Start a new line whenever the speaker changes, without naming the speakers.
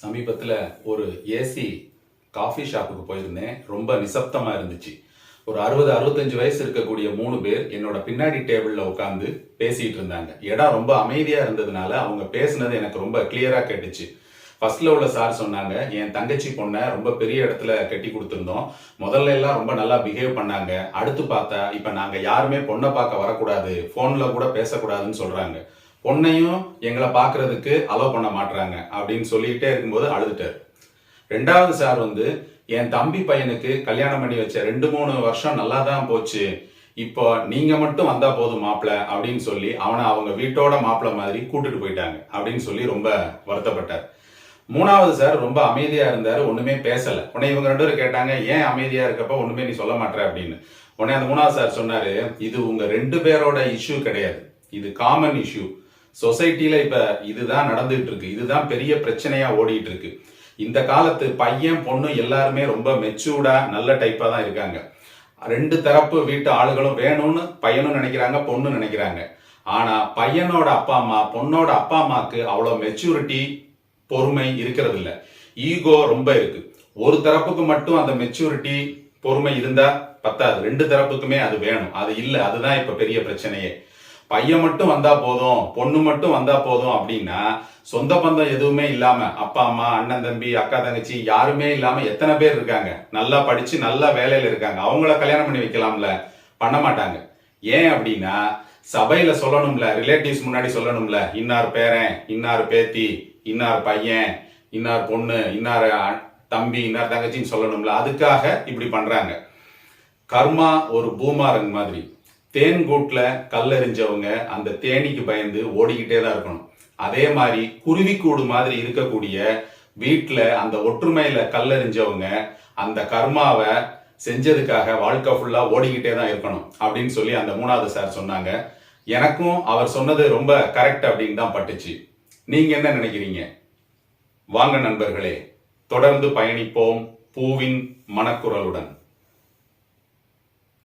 சமீபத்தில் ஒரு AC coffee ஷாப்புக்கு போயிருந்தேன். ரொம்ப நிசப்தமாக இருந்துச்சு. ஒரு 60-65 வயசு இருக்கக்கூடிய 3 பேர் என்னோட பின்னாடி டேபிளில் உட்காந்து பேசிட்டு இருந்தாங்க. இடம் ரொம்ப அமைதியாக இருந்ததுனால அவங்க பேசுனது எனக்கு ரொம்ப கிளியராக கேட்டுச்சு. ஃபர்ஸ்ட்ல உள்ள சார் சொன்னாங்க, என் தங்கச்சி பொண்ணை ரொம்ப பெரிய இடத்துல கட்டி கொடுத்துருந்தோம். முதல்ல எல்லாம் ரொம்ப நல்லா பிஹேவ் பண்ணாங்க. அடுத்து பார்த்தா இப்போ நாங்கள் யாருமே பொண்ணை பார்க்க வரக்கூடாது, ஃபோனில் கூட பேசக்கூடாதுன்னு சொல்கிறாங்க. பொண்ணையும் எங்களை பார்க்கறதுக்கு அலோவ் பண்ண மாட்டாங்க அப்படின்னு சொல்லிக்கிட்டே இருக்கும்போது அழுதுட்டார். ரெண்டாவது சார் என் தம்பி பையனுக்கு கல்யாணம் பண்ணி வச்ச 2-3 வருஷம் நல்லா தான் போச்சு, இப்போ நீங்க மட்டும் வந்தா போதும் மாப்பிள்ள அப்படின்னு சொல்லி அவனை அவங்க வீட்டோட மாப்பிள்ள மாதிரி கூட்டிட்டு போயிட்டாங்க அப்படின்னு சொல்லி ரொம்ப வருத்தப்பட்டார். மூணாவது சார் ரொம்ப அமைதியா இருந்தாரு, ஒண்ணுமே பேசல. உடனே இவங்க 2 பேரும் கேட்டாங்க, ஏன் அமைதியா இருக்கப்ப ஒண்ணுமே நீ சொல்ல மாட்டேற அப்படின்னு. உடனே அந்த மூணாவது சார் சொன்னாரு, இது உங்க 2 பேரோட இஷ்யூ கிடையாது, இது காமன் இஷ்யூ. சொசைட்டில இப்ப இதுதான் நடந்துட்டு இருக்கு, இதுதான் பெரிய பிரச்சனையா ஓடிட்டு இருக்கு. இந்த காலத்து பையன் பொண்ணு எல்லாருமே ரொம்ப மெச்சூர்டா நல்ல டைப்பா தான் இருக்காங்க. 2 தரப்பு வீட்டு ஆளுகளும் வேணும்னு பையனும் நினைக்கிறாங்க, பொண்ணு நினைக்கிறாங்க. ஆனா பையனோட அப்பா அம்மா பொண்ணோட அப்பா அம்மாக்கு அவ்வளவு மெச்சூரிட்டி பொறுமை இருக்கிறது இல்ல. ஈகோ ரொம்ப இருக்கு. ஒரு தரப்புக்கு மட்டும் அந்த மெச்சூரிட்டி பொறுமை இருந்தா பத்தாது, 2 தரப்புக்குமே அது வேணும். அது இல்ல, அதுதான் இப்ப பெரிய பிரச்சனையே. பையன் மட்டும் வந்தா போதும், பொண்ணு மட்டும் வந்தா போதும் அப்படின்னா சொந்த பந்தம் எதுவுமே இல்லாம, அப்பா அம்மா அண்ணன் தம்பி அக்கா தங்கச்சி யாருமே இல்லாம எத்தனை பேர் இருக்காங்க, நல்லா படிச்சு நல்ல வேலையில இருக்காங்க. அவங்கள கல்யாணம் பண்ணி வைக்கலாம்ல, பண்ண மாட்டாங்க. ஏன் அப்படின்னா சபையில சொல்லணும்ல, ரிலேட்டிவ்ஸ் முன்னாடி சொல்லணும்ல, இன்னார் பேரன், இன்னார் பேத்தி, இன்னார் பையன், இன்னார் பொண்ணு, இன்னார் தம்பி, இன்னார் தங்கச்சின்னு சொல்லணும்ல. அதுக்காக இப்படி பண்றாங்க. கர்மா ஒரு பூமாரன் மாதிரி. தேன் கூட்டுல கல்லெறிஞ்சவங்க அந்த தேனிக்கு பயந்து ஓடிக்கிட்டே தான் இருக்கணும். அதே மாதிரி குருவிக்கூடு மாதிரி இருக்கக்கூடிய வீட்டுல அந்த ஒற்றுமையில கல்லெறிஞ்சவங்க அந்த கர்மாவை செஞ்சதுக்காக வாழ்க்கை ஃபுல்லா ஓடிக்கிட்டே தான் இருக்கணும் அப்படின்னு சொல்லி அந்த மூணாவது சார் சொன்னாங்க. எனக்கும் அவர் சொன்னது ரொம்ப கரெக்ட் அப்படின்னு தான் பட்டுச்சு. நீங்க என்ன நினைக்கிறீங்க? வாங்க நண்பர்களே, தொடர்ந்து பயணிப்போம் பூவின் மனக்குரலுடன்.